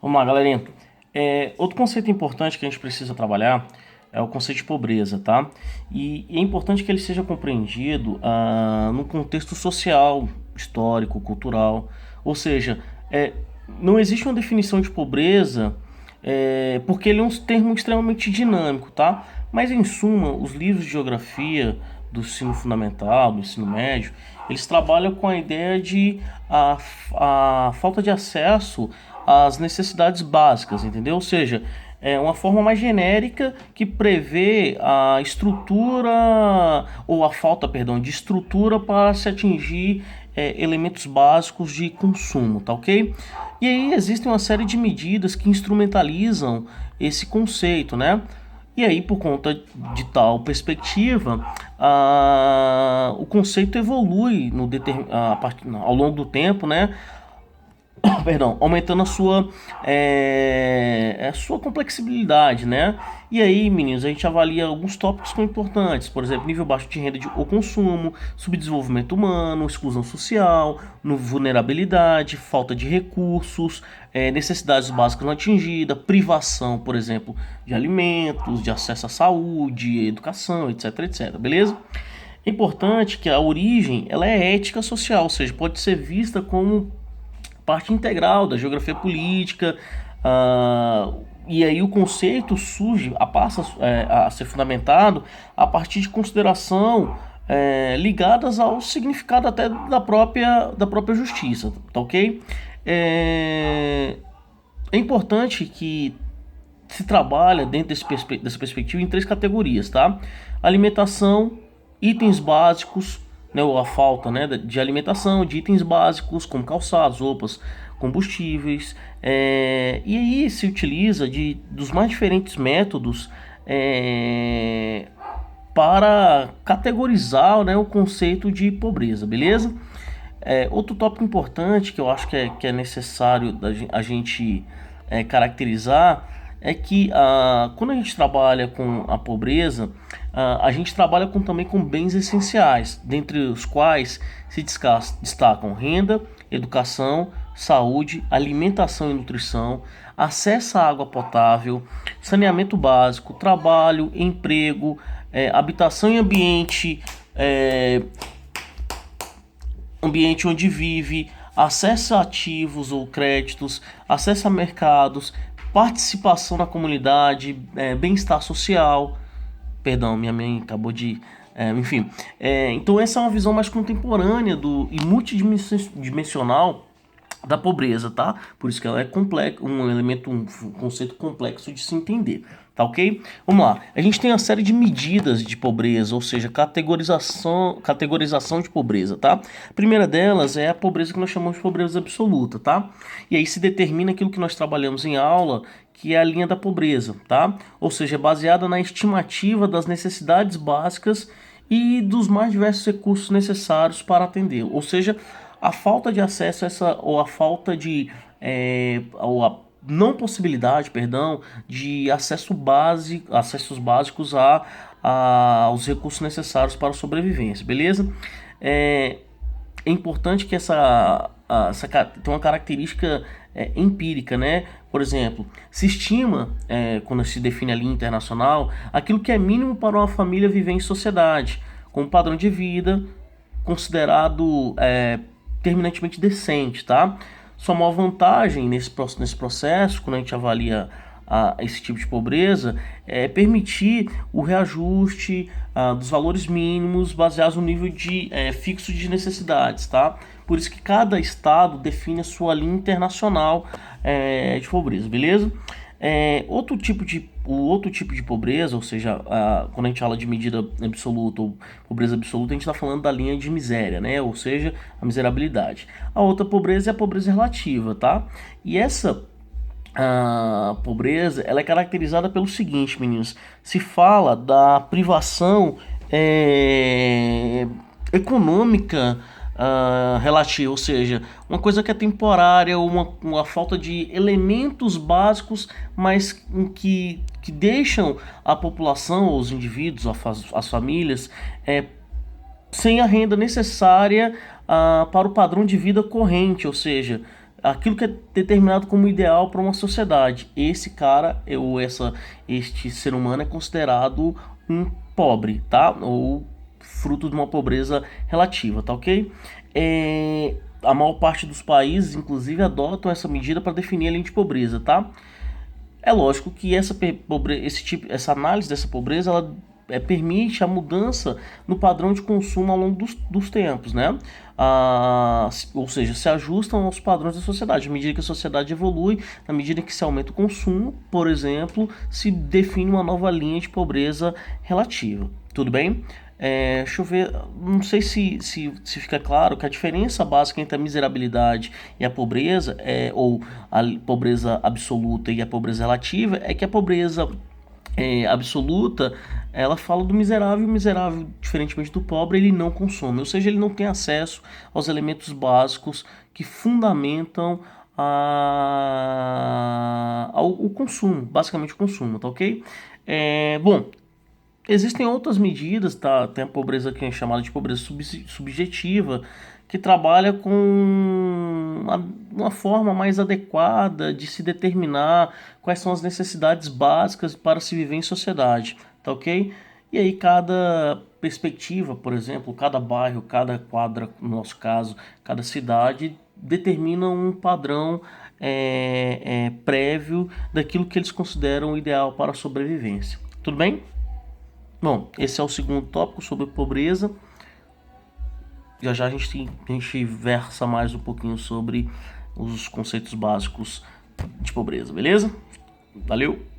Vamos lá, galerinha. Outro conceito importante que a gente precisa trabalhar é o conceito de pobreza, tá? E é importante que ele seja compreendido num contexto social, histórico, cultural. Ou seja, não existe uma definição de pobreza porque ele é um termo extremamente dinâmico, tá? Mas em suma, os livros de geografia do ensino fundamental, do ensino médio, eles trabalham com a ideia de a falta de acesso às necessidades básicas, entendeu? Ou seja, é uma forma mais genérica que prevê a estrutura ou a falta, perdão, de estrutura para se atingir elementos básicos de consumo, tá ok? E aí existem uma série de medidas que instrumentalizam esse conceito, né? E aí, por conta de tal perspectiva, o conceito evolui ao longo do tempo, né? Perdão, aumentando a sua complexibilidade, né? E aí, meninos, a gente avalia alguns tópicos que são importantes, por exemplo, nível baixo de renda ou consumo, subdesenvolvimento humano, exclusão social, vulnerabilidade, falta de recursos, necessidades básicas não atingidas, privação, por exemplo, de alimentos, de acesso à saúde, educação, etc, etc, beleza? É importante que a origem ela é ética social, ou seja, pode ser vista como parte integral da geografia política, e aí o conceito surge, passa a ser fundamentado a partir de consideração ligadas ao significado até da própria justiça, tá ok? É importante que se trabalha dentro dessa perspectiva em três categorias, tá? Alimentação, itens básicos, né, ou a falta, né, de alimentação, de itens básicos como calçados, roupas, combustíveis, e aí se utiliza dos mais diferentes métodos para categorizar, né, o conceito de pobreza, beleza? Outro tópico importante que eu acho que é necessário a gente caracterizar é que quando a gente trabalha com a pobreza, a gente trabalha também com bens essenciais, dentre os quais se destacam renda, educação, saúde, alimentação e nutrição, acesso à água potável, saneamento básico, trabalho, emprego, habitação e ambiente onde vive, acesso a ativos ou créditos, acesso a mercados, participação na comunidade, bem-estar social. Perdão, minha mãe acabou de. Enfim. Então, essa é uma visão mais contemporânea e multidimensional da pobreza, tá? Por isso que ela é um conceito complexo de se entender, tá ok? Vamos lá. A gente tem uma série de medidas de pobreza, ou seja, categorização de pobreza, tá? A primeira delas é a pobreza que nós chamamos de pobreza absoluta, tá? E aí se determina aquilo que nós trabalhamos em aula, que é a linha da pobreza, tá? Ou seja, é baseada na estimativa das necessidades básicas e dos mais diversos recursos necessários para atender. Ou seja, a falta de acesso a ou a falta de ou a não possibilidade, perdão, de acessos básicos aos recursos necessários para a sobrevivência, beleza? É importante que essa tem uma característica empírica, né? Por exemplo, se estima, quando se define a linha internacional, aquilo que é mínimo para uma família viver em sociedade, com um padrão de vida considerado terminantemente decente, tá? Sua maior vantagem nesse processo, quando a gente avalia esse tipo de pobreza, é permitir o reajuste dos valores mínimos baseados no nível fixo de necessidades, tá? Por isso que cada estado define a sua linha internacional de pobreza, beleza? O outro tipo de pobreza, ou seja, quando a gente fala de medida absoluta ou pobreza absoluta, a gente está falando da linha de miséria, né? Ou seja, a miserabilidade. A outra pobreza é a pobreza relativa, tá? E essa pobreza, ela é caracterizada pelo seguinte, meninos. Se fala da privação econômica relativa, ou seja, uma coisa que é temporária, uma falta de elementos básicos, mas que deixam a população, os indivíduos, as famílias, sem a renda necessária para o padrão de vida corrente, ou seja, aquilo que é determinado como ideal para uma sociedade. Esse cara, este ser humano é considerado um pobre, tá? Ou fruto de uma pobreza relativa, tá ok? A maior parte dos países, inclusive, adotam essa medida para definir a linha de pobreza, tá? É lógico que essa análise dessa pobreza, ela permite a mudança no padrão de consumo ao longo dos tempos, né? Ou seja, se ajustam aos padrões da sociedade. À medida que a sociedade evolui, na medida que se aumenta o consumo, por exemplo, se define uma nova linha de pobreza relativa. Tudo bem? Deixa eu ver, não sei se fica claro que a diferença básica entre a miserabilidade e a pobreza, ou a pobreza absoluta e a pobreza relativa, é que a pobreza absoluta, ela fala do miserável, e o miserável, diferentemente do pobre, ele não consome, ou seja, ele não tem acesso aos elementos básicos que fundamentam o consumo, basicamente o consumo, tá ok? Bom, existem outras medidas, tá? Tem a pobreza que é chamada de pobreza subjetiva, que trabalha com uma forma mais adequada de se determinar quais são as necessidades básicas para se viver em sociedade, tá ok? E aí cada perspectiva, por exemplo, cada bairro, cada quadra, no nosso caso, cada cidade, determina um padrão prévio daquilo que eles consideram ideal para a sobrevivência. Tudo bem? Bom, esse é o segundo tópico sobre pobreza. Já já a gente versa mais um pouquinho sobre os conceitos básicos de pobreza, beleza? Valeu!